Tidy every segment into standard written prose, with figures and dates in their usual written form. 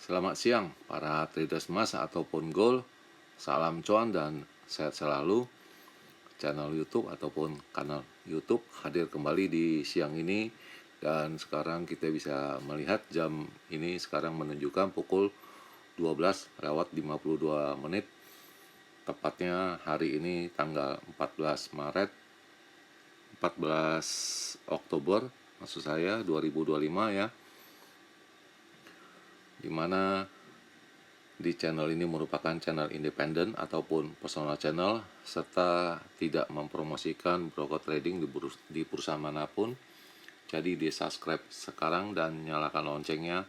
Selamat siang para traders emas ataupun gold. Salam cuan dan sehat selalu. Channel YouTube ataupun kanal YouTube hadir kembali di siang ini. Dan sekarang kita bisa melihat jam ini sekarang menunjukkan pukul 12:52. Tepatnya hari ini tanggal 14 Maret 14 Oktober maksud saya 2025 ya. Dimana di channel ini merupakan channel independen ataupun personal channel serta tidak mempromosikan broker trading di bursa manapun. Jadi di subscribe sekarang dan nyalakan loncengnya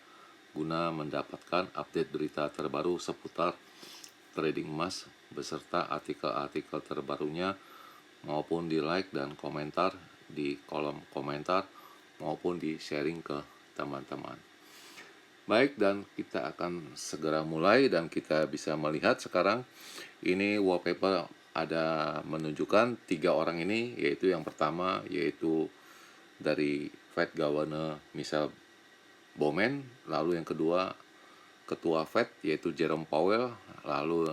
guna mendapatkan update berita terbaru seputar trading emas beserta artikel-artikel terbarunya, maupun di like dan komentar di kolom komentar maupun di sharing ke teman-teman. Baik, dan kita akan segera mulai dan kita bisa melihat sekarang ini wallpaper ada menunjukkan 3 orang ini, yaitu yang pertama yaitu dari Fed Governor Michelle Bowman, lalu yang kedua Ketua Fed yaitu Jerome Powell, lalu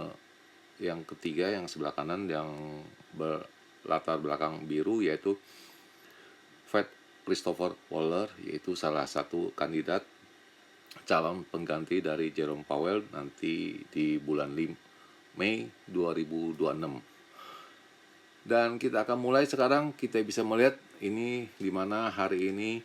yang ketiga yang sebelah kanan yang berlatar belakang biru yaitu Fed Christopher Waller, yaitu salah satu kandidat calon pengganti dari Jerome Powell nanti di bulan Mei 2026. Dan kita akan mulai sekarang. Kita bisa melihat ini di mana hari ini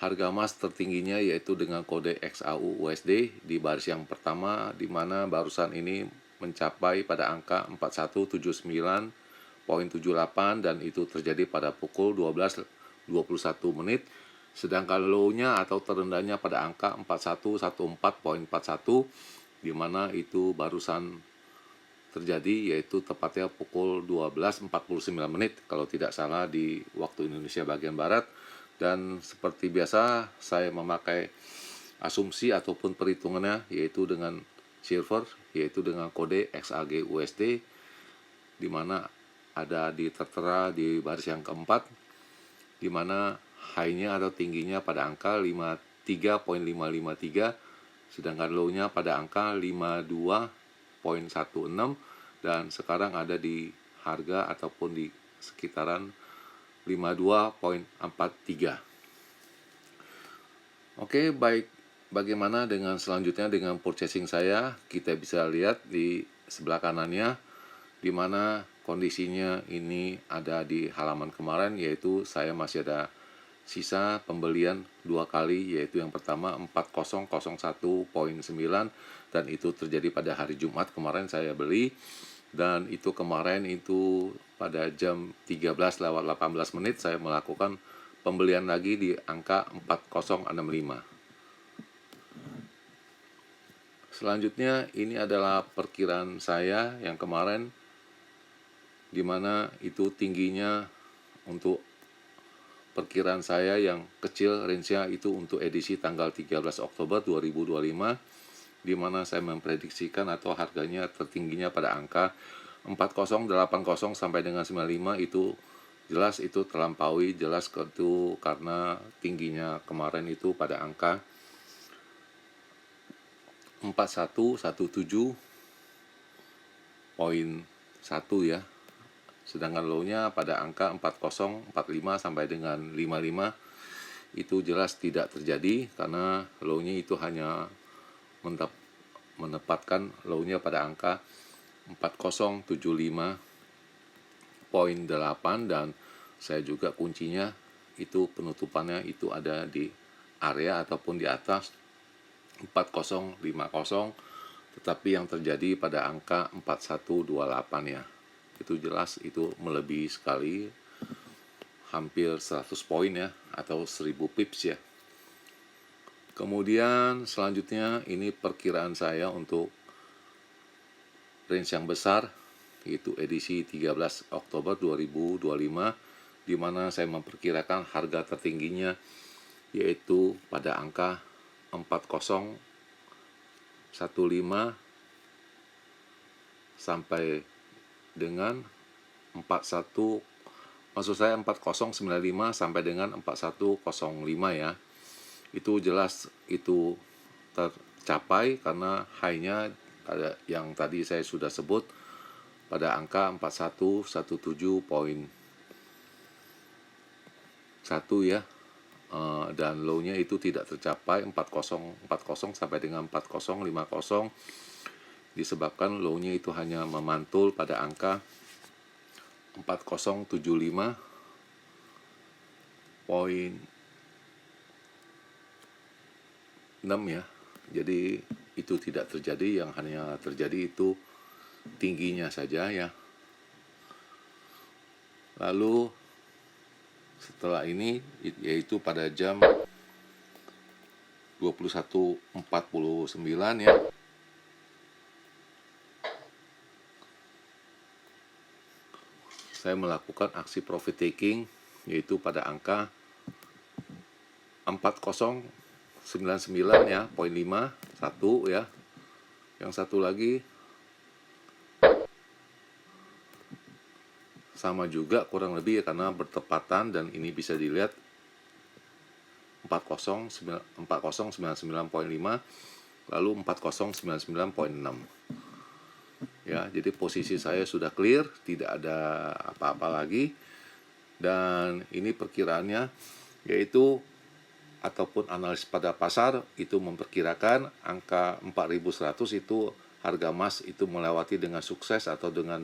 harga emas tertingginya yaitu dengan kode XAU USD di baris yang pertama, di mana barusan ini mencapai pada angka 4179.78 dan itu terjadi pada pukul 12:21. Sedangkan low-nya atau terendahnya pada angka 4114.41, di mana itu barusan terjadi yaitu tepatnya pukul 12:49 kalau tidak salah di waktu Indonesia bagian barat. Dan seperti biasa saya memakai asumsi ataupun perhitungannya yaitu dengan silver, yaitu dengan kode XAG USD, di mana ada tertera di baris yang keempat, di mana high-nya atau tingginya pada angka 53.553, sedangkan low-nya pada angka 52.16, dan sekarang ada di harga ataupun di sekitaran 52.43. Oke, baik. Bagaimana dengan selanjutnya dengan purchasing saya? Kita bisa lihat di sebelah kanannya, di mana kondisinya ini ada di halaman kemarin, yaitu saya masih ada sisa pembelian 2 kali, yaitu yang pertama 4001.9 dan itu terjadi pada hari Jumat kemarin saya beli, dan itu kemarin itu pada jam 13:18 saya melakukan pembelian lagi di angka 4065. Selanjutnya ini adalah perkiraan saya yang kemarin, di mana itu tingginya untuk perkiraan saya yang kecil range-nya itu untuk edisi tanggal 13 Oktober 2025, di mana saya memprediksikan atau harganya tertingginya pada angka 4080 sampai dengan 95. Itu jelas itu terlampaui, jelas itu karena tingginya kemarin itu pada angka 4117.1 ya. Sedangkan low-nya pada angka 4045 sampai dengan 55. Itu jelas tidak terjadi karena low-nya itu hanya menempatkan low-nya pada angka 4075.8, dan saya juga kuncinya itu penutupannya itu ada di area ataupun di atas 4050, tetapi yang terjadi pada angka 4128 ya. Itu jelas itu melebihi sekali, hampir 100 poin ya, atau 1000 pips ya. Kemudian selanjutnya ini perkiraan saya untuk range yang besar, yaitu edisi 13 Oktober 2025, di mana saya memperkirakan harga tertingginya yaitu pada angka 4015 sampai dengan 41, maksud saya 4095 sampai dengan 4105 ya. Itu jelas itu tercapai karena high-nya yang tadi saya sudah sebut pada angka 4117.1 ya, dan low-nya itu tidak tercapai 4040 sampai dengan 4050 disebabkan low-nya itu hanya memantul pada angka 4075.6 ya. Jadi itu tidak terjadi, yang hanya terjadi itu tingginya saja ya. Lalu setelah ini yaitu pada jam 21.49 ya, saya melakukan aksi profit taking yaitu pada angka 4099 ya, 0.5 satu ya. Yang satu lagi sama juga kurang lebih ya, karena bertepatan dan ini bisa dilihat 4099.5 lalu 4099.6 ya. Jadi posisi saya sudah clear, tidak ada apa-apa lagi, dan ini perkiraannya yaitu ataupun analis pada pasar itu memperkirakan angka 4100 itu harga emas itu melewati dengan sukses atau dengan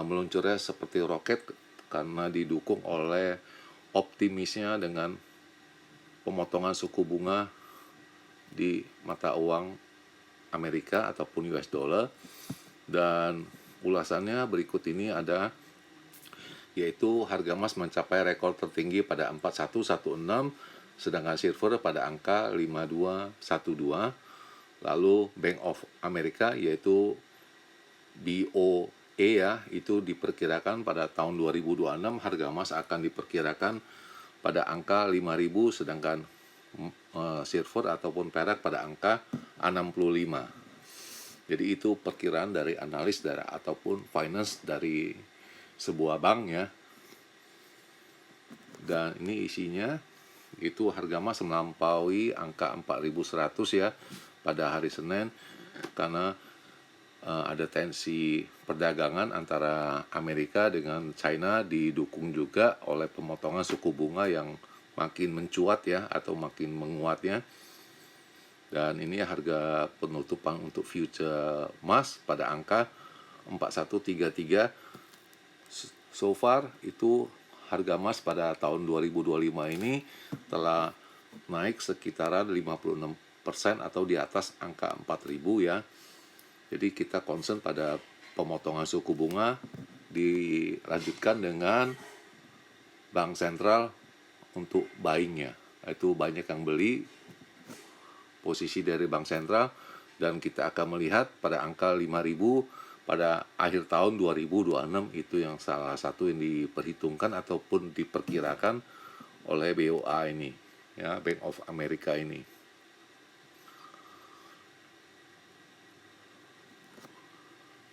meluncurnya seperti roket karena didukung oleh optimisnya dengan pemotongan suku bunga di mata uang Amerika ataupun US dollar. Dan ulasannya berikut ini ada, yaitu harga emas mencapai rekor tertinggi pada 4116, sedangkan silver pada angka 5212. Lalu Bank of America yaitu BOE ya, itu diperkirakan pada tahun 2026 harga emas akan diperkirakan pada angka 5000, sedangkan silver ataupun perak pada angka 65. Jadi itu perkiraan dari analis ataupun finance dari sebuah bank ya. Dan ini isinya itu harga emas melampaui angka 4100 ya pada hari Senin karena ada tensi perdagangan antara Amerika dengan China, didukung juga oleh pemotongan suku bunga yang makin mencuat ya atau makin menguatnya. Dan ini harga penutupan untuk future emas pada angka 4133. So far itu harga emas pada tahun 2025 ini telah naik sekitaran 56% atau di atas angka 4000 ya. Jadi kita concern pada pemotongan suku bunga dilanjutkan dengan bank sentral untuk buying-nya. Itu banyak yang beli posisi dari bank sentral, dan kita akan melihat pada angka 5000 pada akhir tahun 2026. Itu yang salah satu yang diperhitungkan ataupun diperkirakan oleh BOA ini ya, Bank of America ini.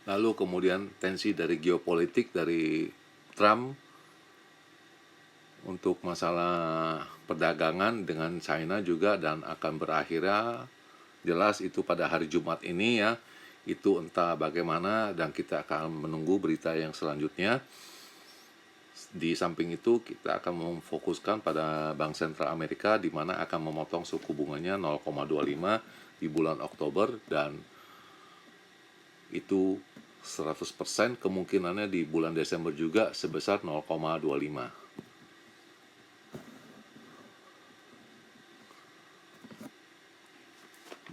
Lalu kemudian tensi dari geopolitik dari Trump untuk masalah perdagangan dengan China juga, dan akan berakhirnya jelas itu pada hari Jumat ini ya. Itu entah bagaimana, dan kita akan menunggu berita yang selanjutnya. Di samping itu kita akan memfokuskan pada Bank Sentral Amerika di mana akan memotong suku bunganya 0,25 di bulan Oktober, dan itu 100% kemungkinannya di bulan Desember juga sebesar 0,25.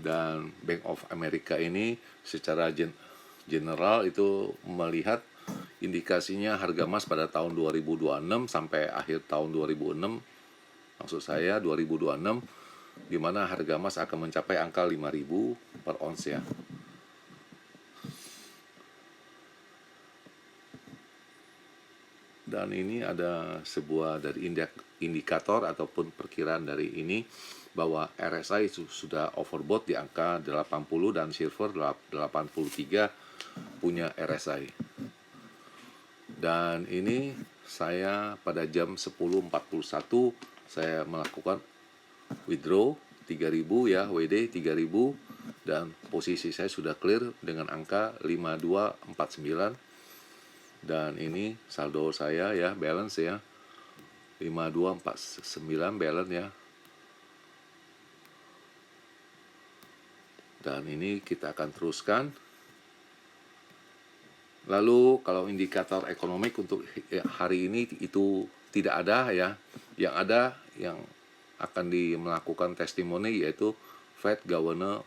Dan Bank of America ini secara general itu melihat indikasinya harga emas pada tahun 2026 sampai akhir tahun 2006, maksud saya 2026, di mana harga emas akan mencapai angka 5000 per ons ya. Dan ini ada sebuah dari indikator ataupun perkiraan dari ini bahwa RSI sudah overbought di angka 80 dan silver 83 punya RSI. Dan ini saya pada jam 10.41 saya melakukan withdraw 3000 ya, WD 3000, dan posisi saya sudah clear dengan angka 5249, dan ini saldo saya ya, balance ya 5249 balance ya. Dan ini kita akan teruskan. Lalu kalau indikator ekonomi untuk hari ini itu tidak ada ya. Yang ada yang akan melakukan testimoni yaitu Fed Governor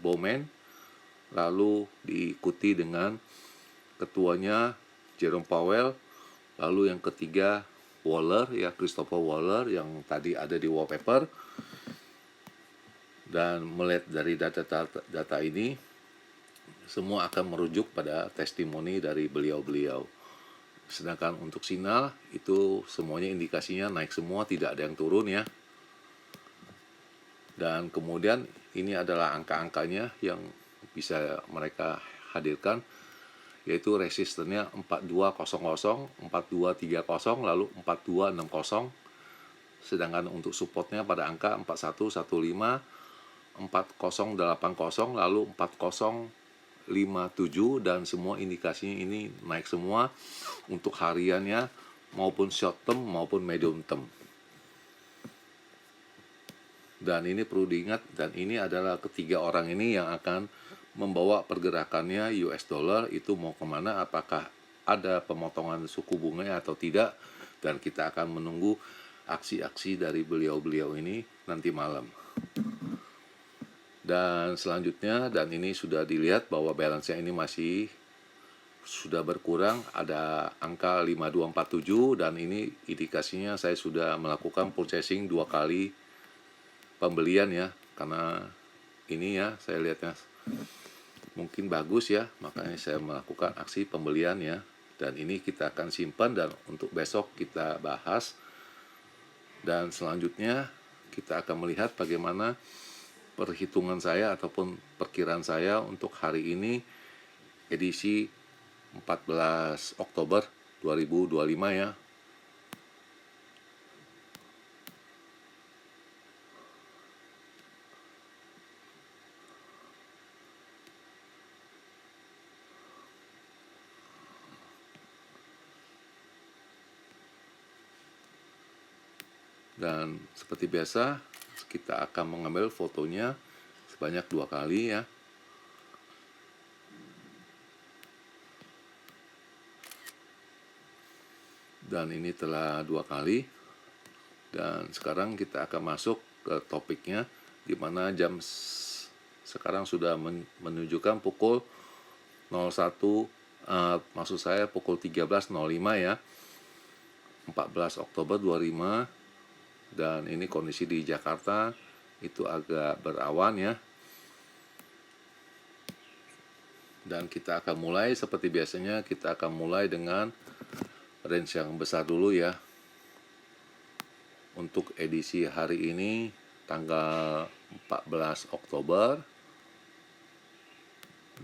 Bowman, lalu diikuti dengan ketuanya Jerome Powell, lalu yang ketiga Waller ya, Christopher Waller yang tadi ada di wallpaper. Dan melihat dari data ini, semua akan merujuk pada testimoni dari beliau-beliau. Sedangkan untuk signal itu semuanya indikasinya naik semua, tidak ada yang turun ya. Dan kemudian ini adalah angka-angkanya yang bisa mereka hadirkan, yaitu resistennya 4200, 4230, lalu 4260. Sedangkan untuk supportnya pada angka 4115, 4080, lalu 4057, dan semua indikasinya ini naik semua untuk hariannya maupun short term maupun medium term. Dan ini perlu diingat, dan ini adalah ketiga orang ini yang akan membawa pergerakannya US dollar itu mau kemana, apakah ada pemotongan suku bunga atau tidak, dan kita akan menunggu aksi-aksi dari beliau-beliau ini nanti malam. Dan selanjutnya, dan ini sudah dilihat bahwa balance-nya ini masih sudah berkurang, ada angka 5247, dan ini indikasinya saya sudah melakukan purchasing 2 kali pembelian ya, karena ini ya saya lihatnya mungkin bagus ya, makanya saya melakukan aksi pembelian ya. Dan ini kita akan simpan dan untuk besok kita bahas. Dan selanjutnya kita akan melihat bagaimana perhitungan saya ataupun perkiraan saya untuk hari ini edisi 14 Oktober 2025 ya. Dan seperti biasa kita akan mengambil fotonya sebanyak 2 kali ya. Dan ini telah 2 kali. Dan sekarang kita akan masuk ke topiknya, di mana jam sekarang sudah menunjukkan pukul 01, maksud saya pukul 13.05 ya, 14 Oktober 25. Dan ini kondisi di Jakarta itu agak berawan ya. Dan kita akan mulai seperti biasanya, kita akan mulai dengan range yang besar dulu ya. Untuk edisi hari ini tanggal 14 Oktober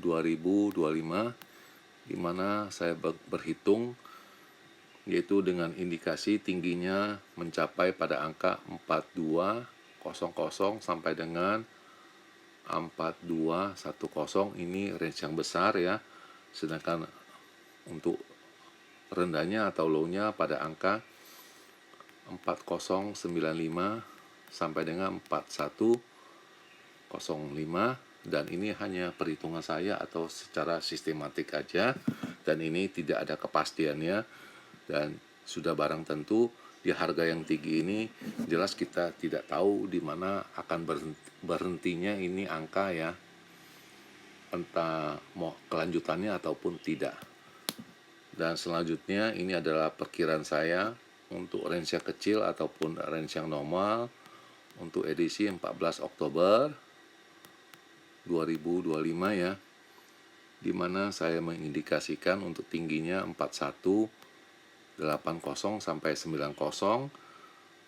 2025, di mana saya berhitung yaitu dengan indikasi tingginya mencapai pada angka 4200 sampai dengan 4210. Ini range yang besar ya. Sedangkan untuk rendahnya atau low-nya pada angka 4095 sampai dengan 4105. Dan ini hanya perhitungan saya atau secara sistematik aja, dan ini tidak ada kepastiannya. Dan sudah barang tentu di harga yang tinggi ini jelas kita tidak tahu di mana akan berhentinya ini angka ya, entah mau kelanjutannya ataupun tidak. Dan selanjutnya ini adalah perkiraan saya untuk range yang kecil ataupun range yang normal untuk edisi 14 Oktober 2025 ya, di mana saya mengindikasikan untuk tingginya 4180 sampai 90,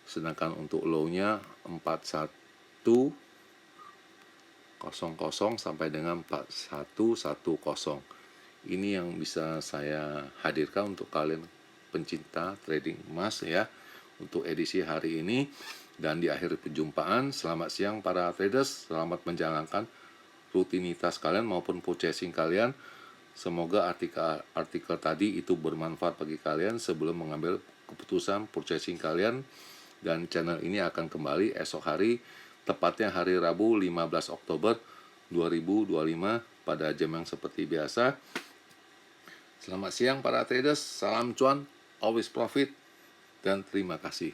sedangkan untuk low-nya 4100 sampai dengan 4110. Ini yang bisa saya hadirkan untuk kalian pencinta trading emas ya untuk edisi hari ini. Dan di akhir perjumpaan, selamat siang para traders, selamat menjalankan rutinitas kalian maupun purchasing kalian. Semoga artikel tadi itu bermanfaat bagi kalian sebelum mengambil keputusan purchasing kalian. Dan channel ini akan kembali esok hari, tepatnya hari Rabu 15 Oktober 2025 pada jam yang seperti biasa. Selamat siang para traders, salam cuan, always profit, dan terima kasih.